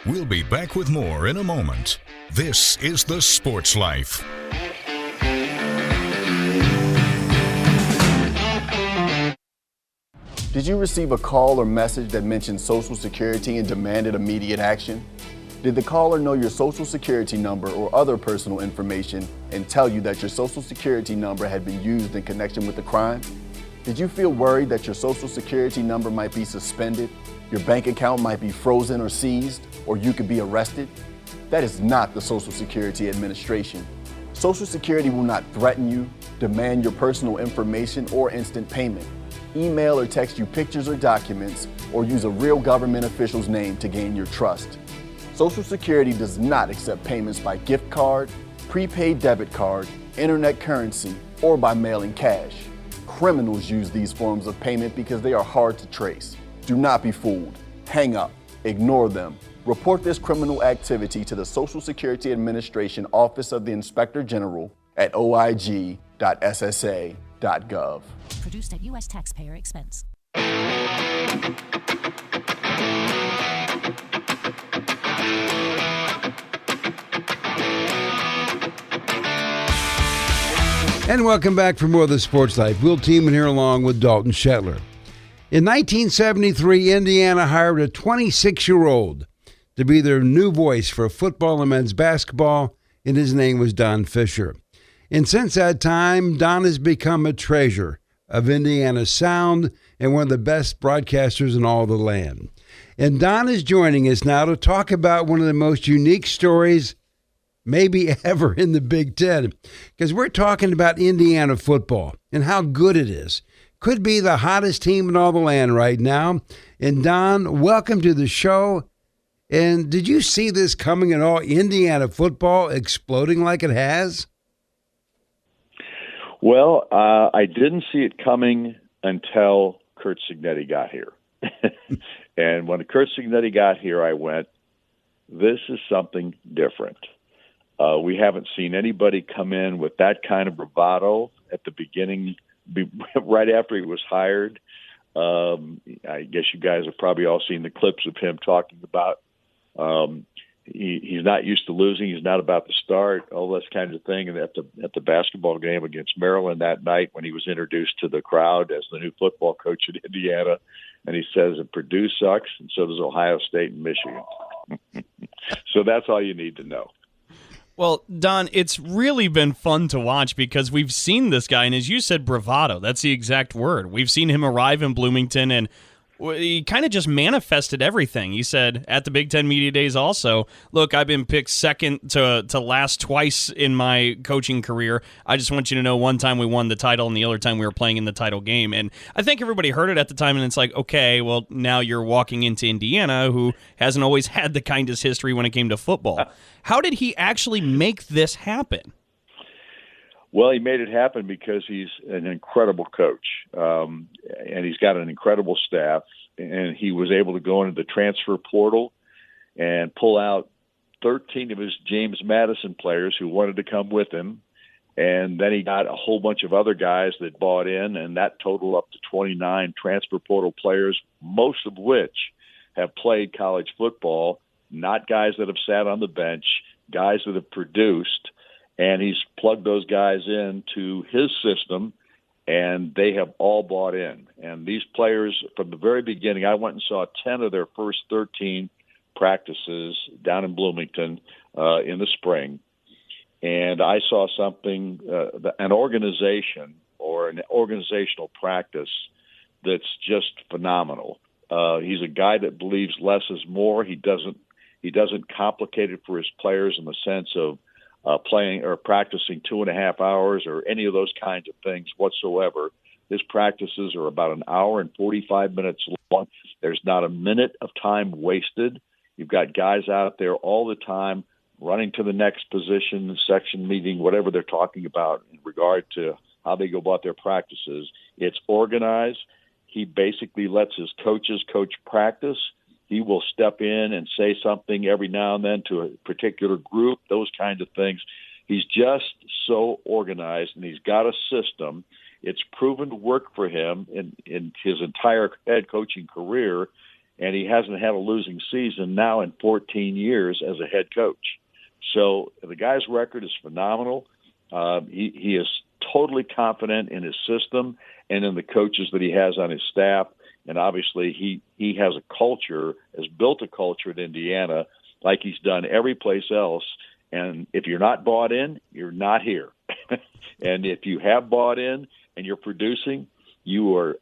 Speaker 1: We'll be back with more in a moment. This is The Sports Life.
Speaker 3: Did you receive a call or message that mentioned Social Security and demanded immediate action? Did the caller know your Social Security number or other personal information and tell you that your Social Security number had been used in connection with the crime? Did you feel worried that your Social Security number might be suspended, your bank account might be frozen or seized, or you could be arrested? That is not the Social Security Administration. Social Security will not threaten you, demand your personal information, or instant payment, email or text you pictures or documents, or use a real government official's name to gain your trust. Social Security does not accept payments by gift card, prepaid debit card, internet currency, or by mailing cash. Criminals use these forms of payment because they are hard to trace. Do not be fooled. Hang up. Ignore them. Report this criminal activity to the Social Security Administration Office of the Inspector General at oig.ssa.gov.
Speaker 4: Produced at U.S. taxpayer expense.
Speaker 5: And welcome back for more of The Sports Life. Will Tiemann here along with Dalton Shetler. In 1973, Indiana hired a 26-year-old to be their new voice for football and men's basketball, and his name was Don Fischer. And since that time, Don has become a treasure of Indiana's sound and one of the best broadcasters in all the land. And Don is joining us now to talk about one of the most unique stories maybe ever in the Big Ten, because we're talking about Indiana football and how good it is. Could be the hottest team in all the land right now. And Don, welcome to the show. And did you see this coming at all? Indiana football exploding like it has?
Speaker 7: Well, I didn't see it coming until Curt Cignetti got here. And when Curt Cignetti got here, I went, this is something different. We haven't seen anybody come in with that kind of bravado at the beginning, right after he was hired. I guess you guys have probably all seen the clips of him talking about he's not used to losing. He's not about to start, all this kind of thing. And at the basketball game against Maryland that night, when he was introduced to the crowd as the new football coach at Indiana, and he says that Purdue sucks, and so does Ohio State and Michigan. So that's all you need to know.
Speaker 6: Well, Don, it's really been fun to watch because we've seen this guy, and as you said, bravado. That's the exact word. We've seen him arrive in Bloomington, and he kind of just manifested everything. He said at the Big Ten Media Days also, look, I've been picked second to last twice in my coaching career. I just want you to know one time we won the title and the other time we were playing in the title game. And I think everybody heard it at the time, and it's like, okay, well, now you're walking into Indiana, who hasn't always had the kindest history when it came to football. How did he actually make this happen?
Speaker 7: Well, he made it happen because he's an incredible coach, and he's got an incredible staff, and he was able to go into the transfer portal and pull out 13 of his James Madison players who wanted to come with him. And then he got a whole bunch of other guys that bought in, and that totaled up to 29 transfer portal players, most of which have played college football, not guys that have sat on the bench, guys that have produced. And he's plugged those guys into his system, and they have all bought in. And these players, from the very beginning, I went and saw 10 of their first 13 practices down in Bloomington in the spring. And I saw something, an organization or an organizational practice that's just phenomenal. He's a guy that believes less is more. He doesn't complicate it for his players in the sense of playing or practicing 2.5 hours or any of those kinds of things whatsoever. His practices are about an hour and 45 minutes long. There's not a minute of time wasted. You've got guys out there all the time running to the next position, section meeting, whatever they're talking about in regard to how they go about their practices. It's organized. He basically lets his coaches coach practice. He will step in and say something every now and then to a particular group, those kinds of things. He's just so organized, and he's got a system. It's proven to work for him in his entire head coaching career, and he hasn't had a losing season now in 14 years as a head coach. So the guy's record is phenomenal. He is totally confident in his system and in the coaches that he has on his staff. And obviously he has a culture, has built a culture at Indiana like he's done every place else. And if you're not bought in, you're not here. And if you have bought in and you're producing, you are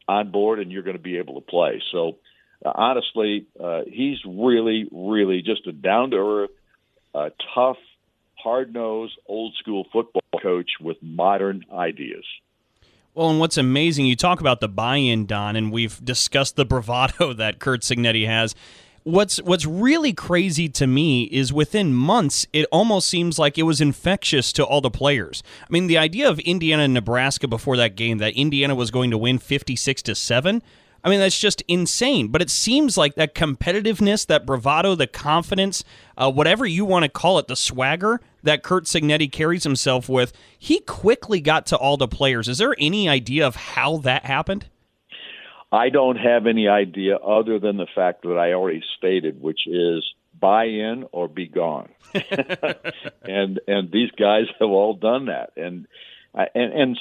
Speaker 7: on board and you're going to be able to play. So honestly, he's really, really just a down-to-earth, tough, hard-nosed, old-school football coach with modern ideas.
Speaker 6: Well, and what's amazing, you talk about the buy-in, Don, and we've discussed the bravado that Curt Cignetti has. What's really crazy to me is within months, it almost seems like it was infectious to all the players. I mean, the idea of Indiana and Nebraska before that game, that Indiana was going to win 56-7, I mean, that's just insane. But it seems like that competitiveness, that bravado, the confidence, whatever you want to call it, the swagger that Curt Cignetti carries himself with, he quickly got to all the players. Is there any idea of how that happened?
Speaker 7: I don't have any idea other than the fact that I already stated, which is buy in or be gone. and these guys have all done that. And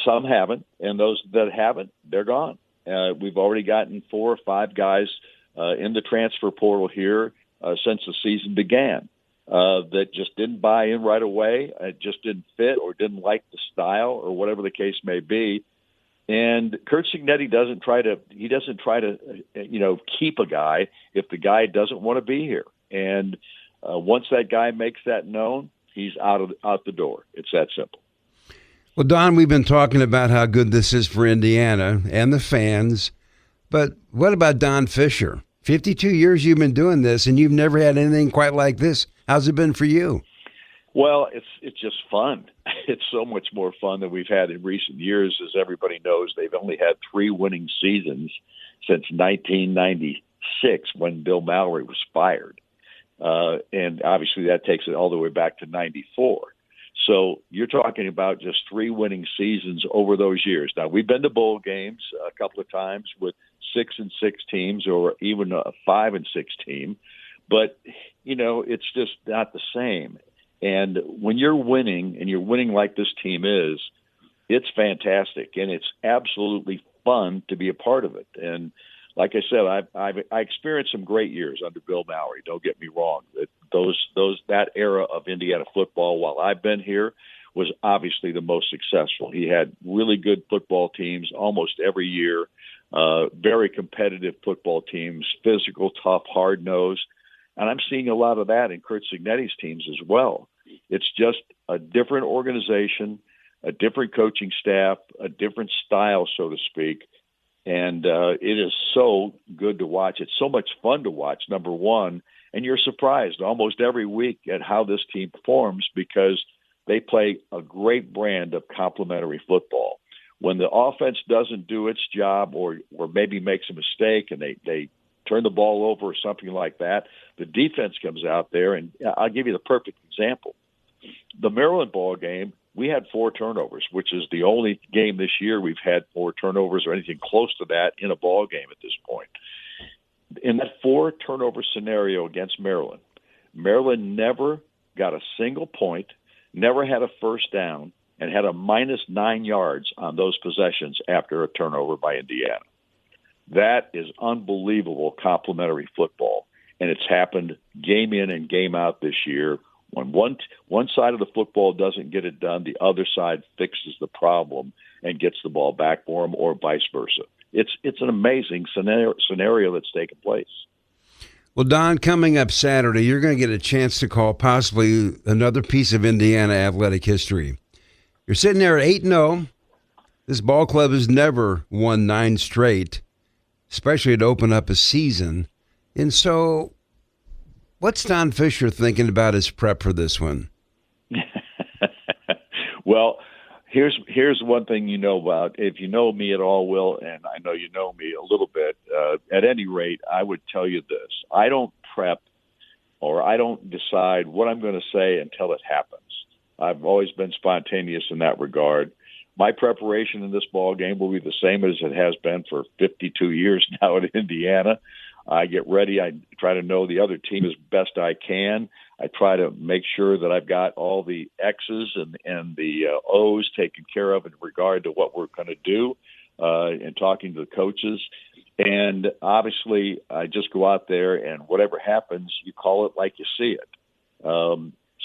Speaker 7: some haven't. And those that haven't, they're gone. We've already gotten 4 or 5 guys in the transfer portal here since the season began that just didn't buy in right away, just didn't fit or didn't like the style or whatever the case may be. And Curt Cignetti doesn't try to keep a guy if the guy doesn't want to be here. And once that guy makes that known, he's out the door. It's that simple.
Speaker 5: Well, Don, we've been talking about how good this is for Indiana and the fans, but what about Don Fischer? 52 years you've been doing this, and you've never had anything quite like this. How's it been for you?
Speaker 7: Well, it's just fun. It's so much more fun than we've had in recent years. As everybody knows, they've only had 3 winning seasons since 1996 when Bill Mallory was fired. And obviously that takes it all the way back to 94. So you're talking about just 3 winning seasons over those years. Now, we've been to bowl games a couple of times with 6-6 teams or even a 5-6 team. But, it's just not the same. And when you're winning, and you're winning like this team is, it's fantastic. And it's absolutely fun to be a part of it. And like I said, I experienced some great years under Bill Mallory. Don't get me wrong. That era of Indiana football, while I've been here, was obviously the most successful. He had really good football teams almost every year, very competitive football teams, physical, tough, hard-nosed. And I'm seeing a lot of that in Curt Cignetti's teams as well. It's just a different organization, a different coaching staff, a different style, so to speak. And it is so good to watch. It's so much fun to watch, number one. And you're surprised almost every week at how this team performs because they play a great brand of complementary football. When the offense doesn't do its job or maybe makes a mistake and they turn the ball over or something like that, the defense comes out there. And I'll give you the perfect example. The Maryland ball game, we had 4 turnovers, which is the only game this year we've had 4 turnovers or anything close to that in a ball game at this point. In that 4 turnover scenario against Maryland, Maryland never got a single point, never had a first down, and had a -9 yards on those possessions after a turnover by Indiana. That is unbelievable complementary football, and it's happened game in and game out this year. When one side of the football doesn't get it done, the other side fixes the problem and gets the ball back for them, or vice versa. It's an amazing scenario that's taken place.
Speaker 5: Well, Don, coming up Saturday, you're going to get a chance to call possibly another piece of Indiana athletic history. You're sitting there at 8-0. This ball club has never won 9 straight, especially to open up a season. And so what's Don Fischer thinking about his prep for this one?
Speaker 7: Well, here's one thing you know about. If you know me at all, Will, and I know you know me a little bit, at any rate, I would tell you this. I don't prep or I don't decide what I'm going to say until it happens. I've always been spontaneous in that regard. My preparation in this ball game will be the same as it has been for 52 years now at Indiana. I get ready. I try to know the other team as best I can. I try to make sure that I've got all the X's and the O's taken care of in regard to what we're going to do and talking to the coaches. And obviously, I just go out there and whatever happens, you call it like you see it.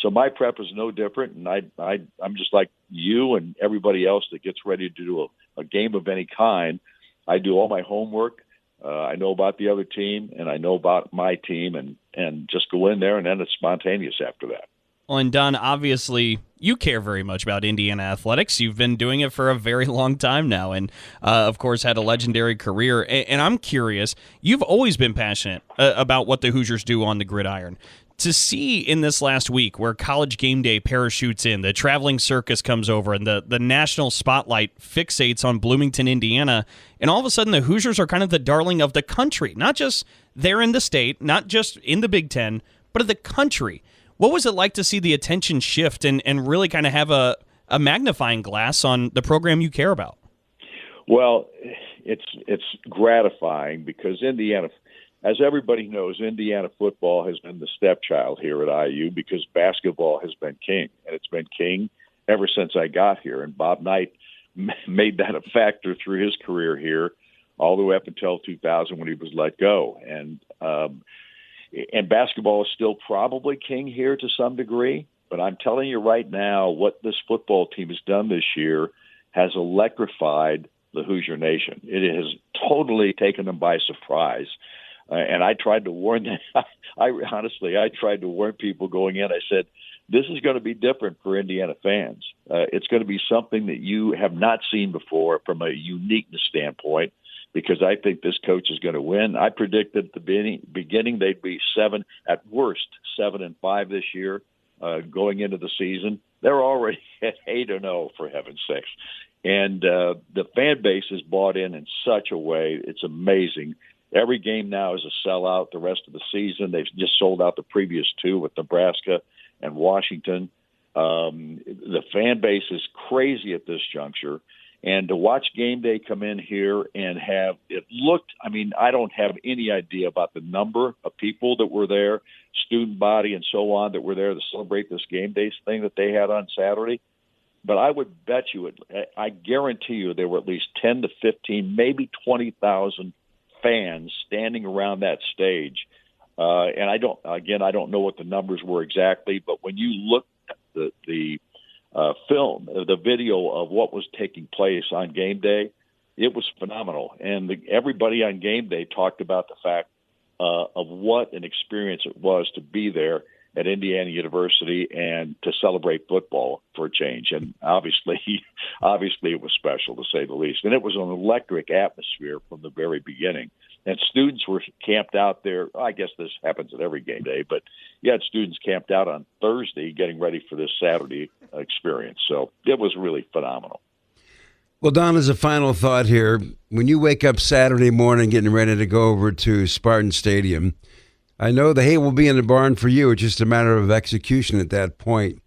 Speaker 7: So my prep is no different, and I'm just like you and everybody else that gets ready to do a game of any kind. I do all my homework. I know about the other team, and I know about my team, and just go in there, and then it's spontaneous after that.
Speaker 6: Well, and Don, obviously, you care very much about Indiana athletics. You've been doing it for a very long time now, and of course had a legendary career. And I'm curious, you've always been passionate about what the Hoosiers do on the gridiron. To see in this last week where College Game Day parachutes in, the traveling circus comes over, and the national spotlight fixates on Bloomington, Indiana, and all of a sudden the Hoosiers are kind of the darling of the country, not just there in the state, not just in the Big Ten, but of the country. What was it like to see the attention shift and really kind of have a magnifying glass on the program you care about?
Speaker 7: Well, it's gratifying because Indiana, as everybody knows, Indiana football has been the stepchild here at IU because basketball has been king, and it's been king ever since I got here. And Bob Knight made that a factor through his career here all the way up until 2000 when he was let go. And basketball is still probably king here to some degree, but I'm telling you right now, what this football team has done this year has electrified the Hoosier Nation. It has totally taken them by surprise. And I tried to warn them. I tried to warn people going in. I said, this is going to be different for Indiana fans. It's going to be something that you have not seen before from a uniqueness standpoint, because I think this coach is going to win. I predicted at the beginning they'd be 7 at worst 7-5 this year going into the season. They're already at 8-0 for heaven's sakes. And the fan base is bought in such a way. It's amazing. Every game now is a sellout the rest of the season. They've just sold out the previous 2 with Nebraska and Washington. The fan base is crazy at this juncture. And to watch game day come in here and have it looked, I mean, I don't have any idea about the number of people that were there, student body and so on, that were there to celebrate this game day thing that they had on Saturday. But I would bet you, I guarantee you there were at least 10 to 15, maybe 20,000 fans standing around that stage. And I don't know what the numbers were exactly, but when you look at the film, the video of what was taking place on game day, it was phenomenal. And everybody on game day talked about the fact of what an experience it was to be there at Indiana University and to celebrate football for a change. And obviously it was special, to say the least. And it was an electric atmosphere from the very beginning. And students were camped out there. I guess this happens at every game day, but you had students camped out on Thursday getting ready for this Saturday experience. So it was really phenomenal.
Speaker 5: Well, Don, as a final thought here, when you wake up Saturday morning getting ready to go over to Spartan Stadium, I know the hay will be in the barn for you. It's just a matter of execution at that point.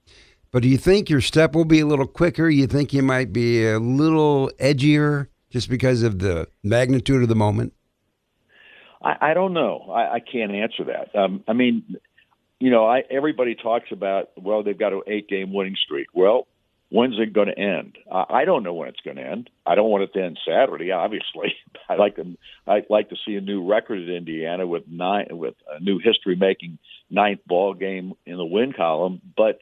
Speaker 5: But do you think your step will be a little quicker? You think you might be a little edgier just because of the magnitude of the moment?
Speaker 7: I don't know. I can't answer that. I mean, everybody talks about, well, they've got an 8-game winning streak. Well, when's it going to end? I don't know when it's going to end. I don't want it to end Saturday, obviously. I'd like to see a new record at Indiana with a new history-making 9th ball game in the win column. But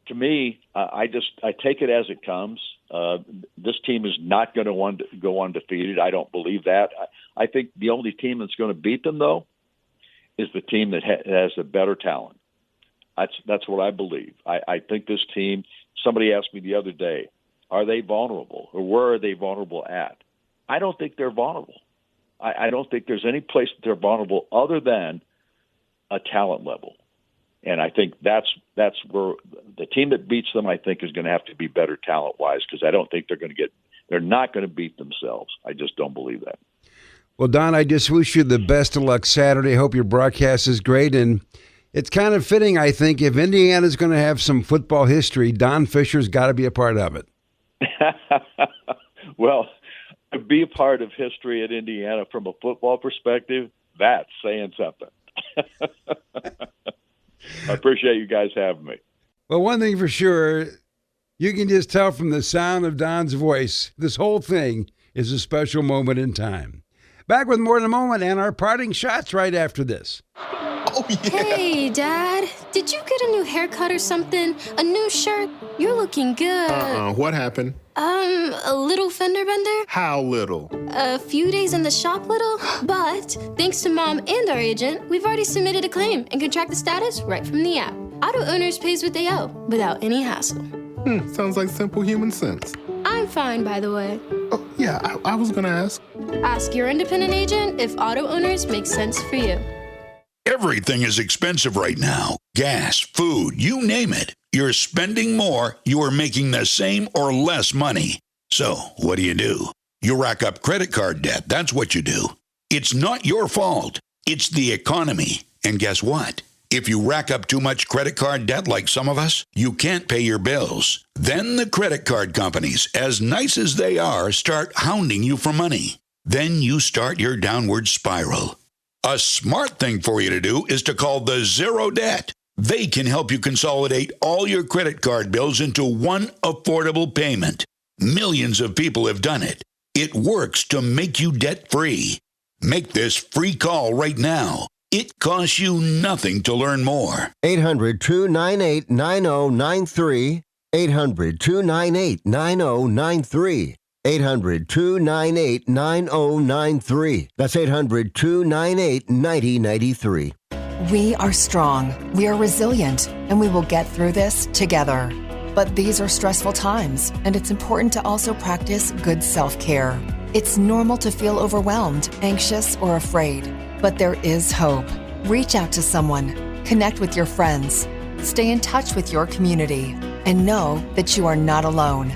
Speaker 7: to me, I take it as it comes. This team is not going to go undefeated. I don't believe that. I think the only team that's going to beat them, though, is the team that has a better talent. That's what I believe. I think this team. Somebody asked me the other day, are they vulnerable, or where are they vulnerable at? I don't think they're vulnerable. I don't think there's any place that they're vulnerable other than a talent level. And I think that's where the team that beats them, I think, is going to have to be better talent-wise, because I don't think they're not going to beat themselves. I just don't believe that.
Speaker 5: Well, Don, I just wish you the best of luck Saturday. Hope your broadcast is great. And it's kind of fitting, I think, if Indiana's going to have some football history, Don Fischer's got to be a part of it.
Speaker 7: Well, to be a part of history at Indiana from a football perspective, that's saying something. I appreciate you guys having me.
Speaker 5: Well, one thing for sure, you can just tell from the sound of Don's voice, this whole thing is a special moment in time. Back with more in a moment and our parting shots right after this.
Speaker 19: Oh, yeah. Hey, Dad. Did you get a new haircut or something? A new shirt? You're looking good.
Speaker 20: What happened?
Speaker 19: A little fender bender?
Speaker 20: How little?
Speaker 19: A few days in the shop little. But thanks to Mom and our agent, we've already submitted a claim and can track the status right from the app. Auto owners pays what they owe without any hassle.
Speaker 20: Sounds like simple human sense.
Speaker 19: I'm fine, by the way.
Speaker 20: Oh, yeah, I was going to ask.
Speaker 19: Ask your independent agent if auto owners make sense for you.
Speaker 1: Everything is expensive right now. Gas, food, you name it. You're spending more, you are making the same or less money. So, what do? You rack up credit card debt. That's what you do. It's not your fault. It's the economy. And guess what? If you rack up too much credit card debt like some of us, you can't pay your bills. Then the credit card companies, as nice as they are, start hounding you for money. Then you start your downward spiral. A smart thing for you to do is to call the Zero Debt. They can help you consolidate all your credit card bills into one affordable payment. Millions of people have done it. It works to make you debt-free. Make this free call right now. It costs you nothing to learn more.
Speaker 13: 800-298-9093. 800-298-9093. 800-298-9093. That's 800-298-9093.
Speaker 8: We are strong, we are resilient, and we will get through this together. But these are stressful times, and it's important to also practice good self-care. It's normal to feel overwhelmed, anxious, or afraid, but there is hope. Reach out to someone, connect with your friends, stay in touch with your community, and know that you are not alone.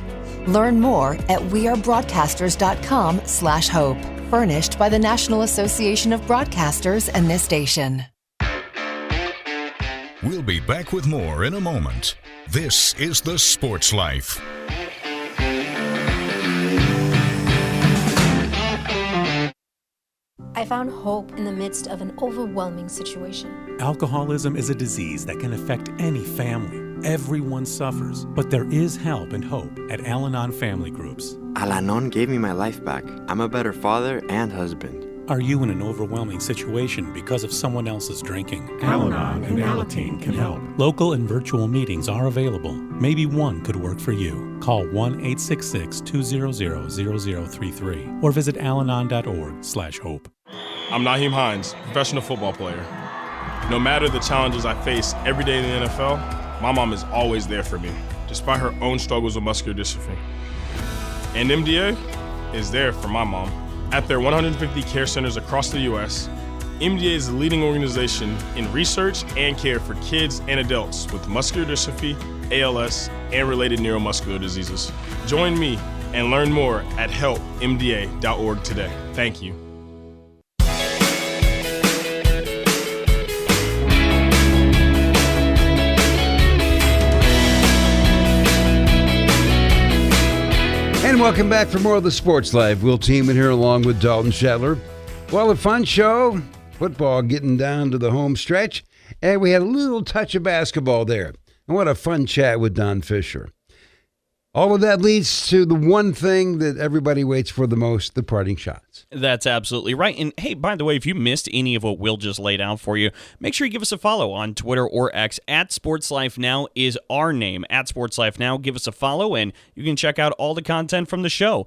Speaker 8: Learn more at wearebroadcasters.com/hope. Furnished by the National Association of Broadcasters and this station.
Speaker 1: We'll be back with more in a moment. This is The Sports Life.
Speaker 11: I found hope in the midst of an overwhelming situation.
Speaker 12: Alcoholism is a disease that can affect any family. Everyone suffers, but there is help and hope at Al-Anon Family Groups.
Speaker 15: Al-Anon gave me my life back. I'm a better father and husband.
Speaker 12: Are you in an overwhelming situation because of someone else's drinking? Al-Anon and Alateen can help. Local and virtual meetings are available. Maybe one could work for you. Call 1-866-200-0033 or visit alanon.org/hope.
Speaker 16: I'm Naheem Hines, professional football player. No matter the challenges I face every day in the NFL, my mom is always there for me, despite her own struggles with muscular dystrophy. And MDA is there for my mom. At their 150 care centers across the U.S., MDA is the leading organization in research and care for kids and adults with muscular dystrophy, ALS, and related neuromuscular diseases. Join me and learn more at helpmda.org today. Thank you.
Speaker 5: And welcome back for more of the Sports Life. Will Tiemann here along with Dalton Shetler. Well, a fun show. Football getting down to the home stretch. And we had a little touch of basketball there. And what a fun chat with Don Fischer. All of that leads to the one thing that everybody waits for the most, the parting shots.
Speaker 6: That's absolutely right. And hey, by the way, if you missed any of what Will just laid out for you, make sure you give us a follow on Twitter or X. @SportsLifeNow is our name. @SportsLifeNow. Give us a follow, and you can check out all the content from the show.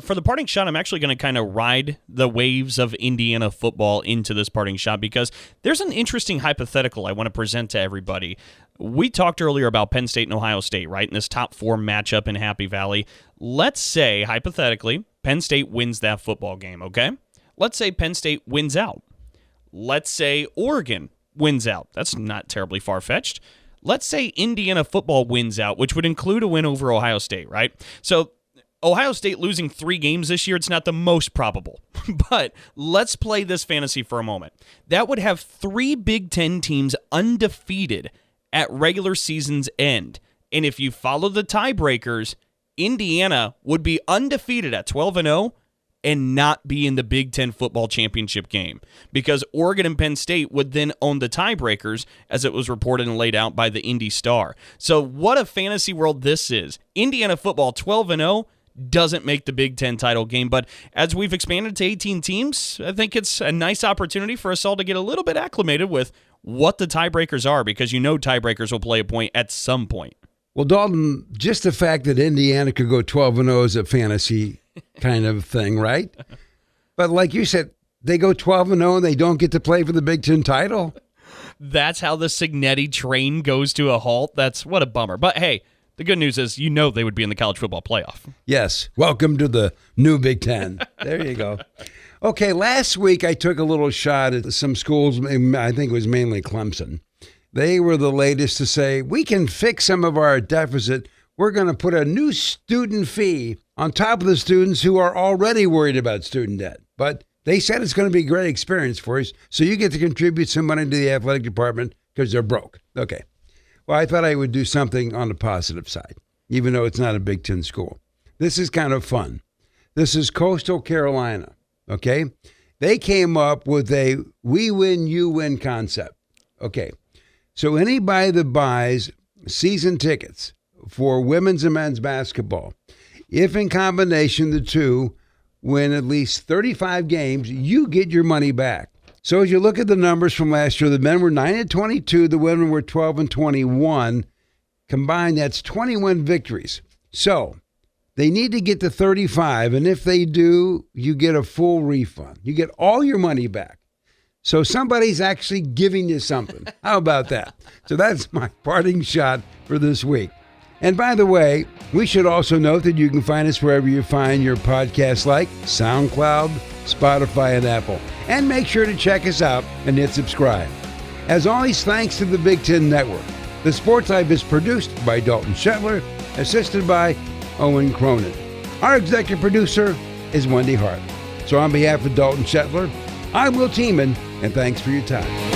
Speaker 6: For the parting shot, I'm actually going to kind of ride the waves of Indiana football into this parting shot because there's an interesting hypothetical I want to present to everybody. We talked earlier about Penn State and Ohio State, right, in this top 4 matchup in Happy Valley. Let's say, hypothetically, Penn State wins that football game, okay? Let's say Penn State wins out. Let's say Oregon wins out. That's not terribly far-fetched. Let's say Indiana football wins out, which would include a win over Ohio State, right? So Ohio State losing 3 games this year, it's not the most probable. But let's play this fantasy for a moment. That would have 3 Big Ten teams undefeated at regular season's end. And if you follow the tiebreakers, Indiana would be undefeated at 12-0 and not be in the Big Ten football championship game because Oregon and Penn State would then own the tiebreakers as it was reported and laid out by the Indy Star. So what a fantasy world this is. Indiana football 12-0 doesn't make the Big Ten title game, but as we've expanded to 18 teams, I think it's a nice opportunity for us all to get a little bit acclimated with what the tiebreakers are because you know tiebreakers will play a point at some point.
Speaker 5: Well, Dalton, just the fact that Indiana could go 12-0 is a fantasy kind of thing, right? But like you said, they go 12-0 and they don't get to play for the Big Ten title.
Speaker 6: That's how the Cignetti train goes to a halt. That's what a bummer. But hey, the good news is you know they would be in the college football playoff.
Speaker 5: Yes. Welcome to the new Big Ten. There you go. Okay, last week I took a little shot at some schools. I think it was mainly Clemson. They were the latest to say, we can fix some of our deficit. We're going to put a new student fee on top of the students who are already worried about student debt. But they said it's going to be a great experience for us, so you get to contribute some money to the athletic department because they're broke. Okay. Well, I thought I would do something on the positive side, even though it's not a Big Ten school. This is kind of fun. This is Coastal Carolina, okay? They came up with a we win, you win concept. Okay. So anybody that buys season tickets for women's and men's basketball, if in combination the two win at least 35 games, you get your money back. So as you look at the numbers from last year, the men were 9-22, the women were 12-21. Combined, that's 21 victories. So they need to get to 35, and if they do, you get a full refund. You get all your money back. So somebody's actually giving you something. How about that? So that's my parting shot for this week. And by the way, we should also note that you can find us wherever you find your podcasts like SoundCloud, Spotify, and Apple. And make sure to check us out and hit subscribe. As always, thanks to the Big Ten Network. The Sports Life is produced by Dalton Shetler, assisted by Owen Cronin. Our executive producer is Wendy Hart. So on behalf of Dalton Shetler, I'm Will Tiemann, and thanks for your time.